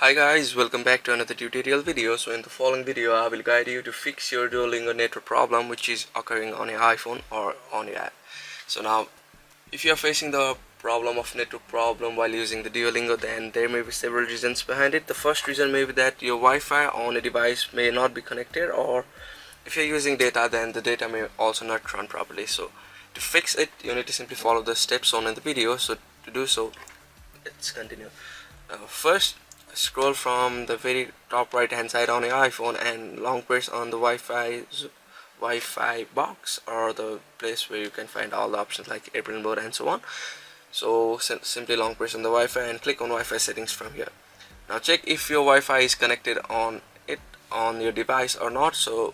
Hi guys, welcome back to another tutorial video. So in the following video I will guide you to fix your Duolingo network problem which is occurring on your iPhone or on your app. So now if you are facing the problem of network problem while using the Duolingo, then there may be several reasons behind it. The first reason may be that your Wi-Fi on a device may not be connected, or if you're using data, then the data may also not run properly. So to fix it, you need to simply follow the steps shown in the video. So to do so, let's continue. First, scroll from the very top right hand side on your iPhone and long press on the Wi-Fi box, or the place where you can find all the options like airplane mode and so on. So simply long press on the Wi-Fi and click on Wi-Fi settings from here. Now check if your Wi-Fi is connected on your device or not. So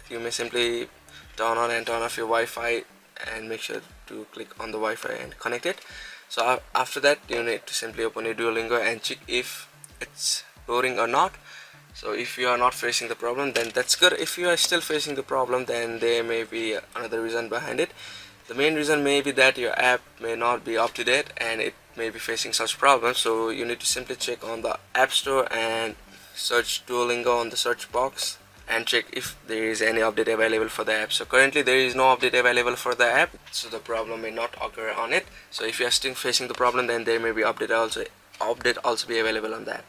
you may simply turn on and turn off your Wi-Fi and make sure to click on the Wi-Fi and connect it. So after that, you need to simply open your Duolingo and check if it's loading or not. So if you are not facing the problem, then that's good. If you are still facing the problem, then there may be another reason behind it. The main reason may be that your app may not be up to date and it may be facing such problems. So you need to simply check on the App Store and search Duolingo on the search box and check if there is any update available for the app. So currently there is no update available for the app, so the problem may not occur on it. So if you are still facing the problem, then there may be update also be available on the app.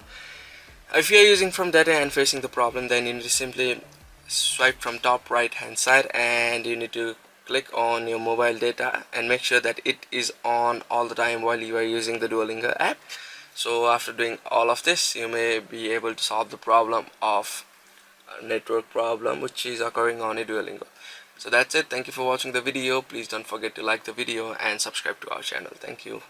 If you are using from data and facing the problem, then you need to simply swipe from top right hand side and you need to click on your mobile data and make sure that it is on all the time while you are using the Duolingo app. So after doing all of this, you may be able to solve the problem of network problem which is occurring on a Duolingo. So that's it. Thank you for watching the video. Please don't forget to like the video and subscribe to our channel. Thank you.